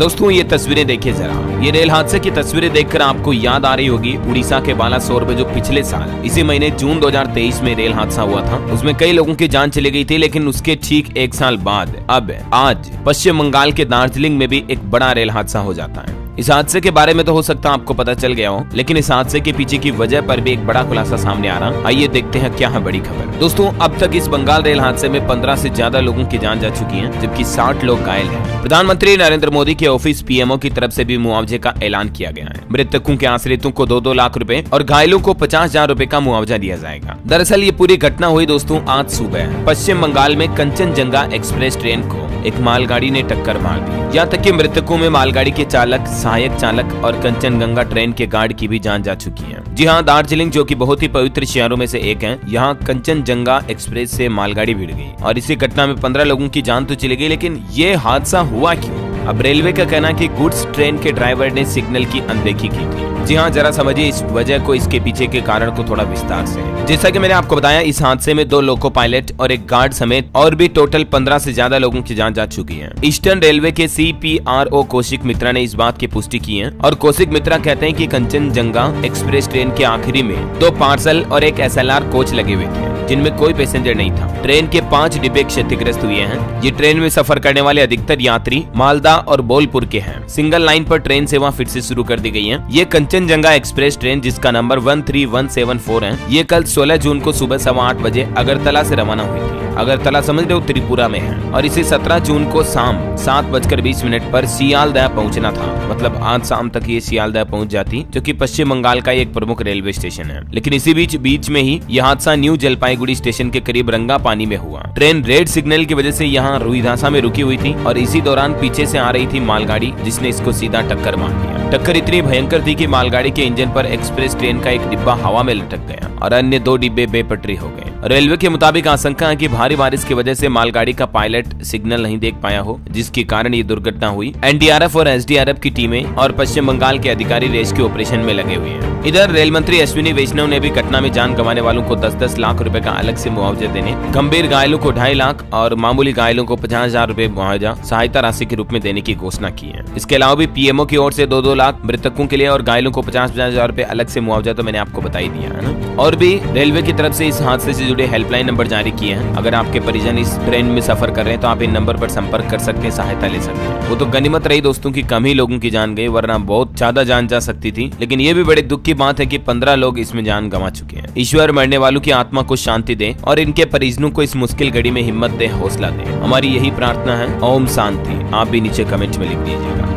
दोस्तों ये तस्वीरें देखिए जरा, ये रेल हादसे की तस्वीरें देखकर आपको याद आ रही होगी उड़ीसा के बालासोर में जो पिछले साल इसी महीने जून 2023 में रेल हादसा हुआ था। उसमें कई लोगों की जान चली गई थी, लेकिन उसके ठीक एक साल बाद अब आज पश्चिम बंगाल के दार्जिलिंग में भी एक बड़ा रेल हादसा हो जाता है। इस हादसे के बारे में तो हो सकता है आपको पता चल गया हो, लेकिन इस हादसे के पीछे की वजह पर भी एक बड़ा खुलासा सामने आ रहा। आइए देखते हैं क्या है बड़ी खबर। दोस्तों अब तक इस बंगाल रेल हादसे में 15 से ज्यादा लोगों की जान जा चुकी है, जबकि 60 लोग घायल हैं। प्रधानमंत्री नरेंद्र मोदी के ऑफिस पीएमओ की तरफ से भी मुआवजे का ऐलान किया गया है। मृतकों के आश्रितों को 2-2 लाख रुपए और घायलों को 50,000 रुपए का मुआवजा दिया जाएगा। दरअसल ये पूरी घटना हुई दोस्तों आज सुबह पश्चिम बंगाल में कंचनजंगा एक्सप्रेस ट्रेन को एक मालगाड़ी ने टक्कर मार दी। यहाँ तक कि मृतकों में मालगाड़ी के चालक, सहायक चालक और कंचनजंगा ट्रेन के गार्ड की भी जान जा चुकी है। जी हाँ, दार्जिलिंग जो कि बहुत ही पवित्र शहरों में से एक है, यहाँ कंचनजंगा एक्सप्रेस से मालगाड़ी भिड़ गई और इसी घटना में 15 लोगों की जान तो चली गई, लेकिन ये हादसा हुआ क्यों? अब रेलवे का कहना है कि गुड्स ट्रेन के ड्राइवर ने सिग्नल की अनदेखी की थी। जी हाँ, जरा समझिए इस वजह को, इसके पीछे के कारण को थोड़ा विस्तार से। जैसा कि मैंने आपको बताया, इस हादसे में 2 लोको पायलट और एक गार्ड समेत और भी टोटल 15 से ज्यादा लोगों की जान जा चुकी है। ईस्टर्न रेलवे के CPRO कौशिक मित्रा ने इस बात की पुष्टि की है और कौशिक मित्रा कहते हैं कि कंचनजंगा एक्सप्रेस ट्रेन के आखिरी में 2 पार्सल और एक SLR कोच लगे हुए थे, जिनमें कोई पैसेंजर नहीं था। ट्रेन के 5 डिब्बे क्षतिग्रस्त हुए हैं। ये ट्रेन में सफर करने वाले अधिकतर यात्री मालदा और बोलपुर के हैं। सिंगल लाइन पर ट्रेन सेवा फिर से शुरू कर दी गई है। ये कंचनजंगा एक्सप्रेस ट्रेन, जिसका नंबर 13174 है, ये कल 16 जून को सुबह 8:15 बजे अगरतला से रवाना हुई थी। अगरतला समझ रहे हो, त्रिपुरा में है। और इसे 17 जून को शाम 7:20 पर सियालदह पहुंचना था। मतलब आज शाम तक ये सियालदह पहुंच जाती, जो कि पश्चिम बंगाल का एक प्रमुख रेलवे स्टेशन है। लेकिन इसी बीच में ही यह हादसा न्यू जलपाईगुड़ी स्टेशन के करीब रंगापानी में हुआ। ट्रेन रेड सिग्नल की वजह से यहाँ रुईधासा में रुकी हुई थी और इसी दौरान पीछे से आ रही थी मालगाड़ी, जिसने इसको सीधा टक्कर मार दिया। टक्कर इतनी भयंकर थी कि मालगाड़ी के इंजन पर एक्सप्रेस ट्रेन का एक डिब्बा हवा में लटक गया और अन्य 2 डिब्बे बेपटरी हो गए। रेलवे के मुताबिक आशंका है कि भारी बारिश की वजह से मालगाड़ी का पायलट सिग्नल नहीं देख पाया हो, जिसके कारण ये दुर्घटना हुई। NDRF और SDRF की टीमें और पश्चिम बंगाल के अधिकारी रेस्क्यू ऑपरेशन में लगे हुए हैं। इधर रेल मंत्री अश्विनी वैष्णव ने भी घटना में जान गंवाने वालों को 10-10 लाख रुपए का अलग से मुआवजा देने, गंभीर घायलों को 2.5 लाख और मामूली घायलों को 50,000 रुपए मुआवजा सहायता राशि के रूप में देने की घोषणा की है। इसके अलावा भी पीएमओ की ओर से 2-2 लाख मृतकों के लिए और घायलों को 50,000 रुपए अलग से मुआवजा तो मैंने आपको बता ही दिया है ना। और भी रेलवे की तरफ से इस हादसे से जुड़े हेल्पलाइन नंबर जारी किए हैं। अगर आपके परिजन इस ट्रेन में सफर कर रहे हैं तो आप इन नंबर पर संपर्क कर सकते हैं, सहायता ले सकते हैं। वो तो गनीमत रही दोस्तों की कम ही लोगों की जान गई, वरना बहुत ज्यादा जान जा सकती थी। लेकिन ये भी बड़े दुख की बात है कि 15 लोग इसमें जान गंवा चुके हैं। ईश्वर मरने वालों की आत्मा को शांति दे और इनके परिजनों को इस मुश्किल घड़ी में हिम्मत दे, हौसला दे। हमारी यही प्रार्थना है। ओम शांति। आप भी नीचे कमेंट में लिख दीजिएगा।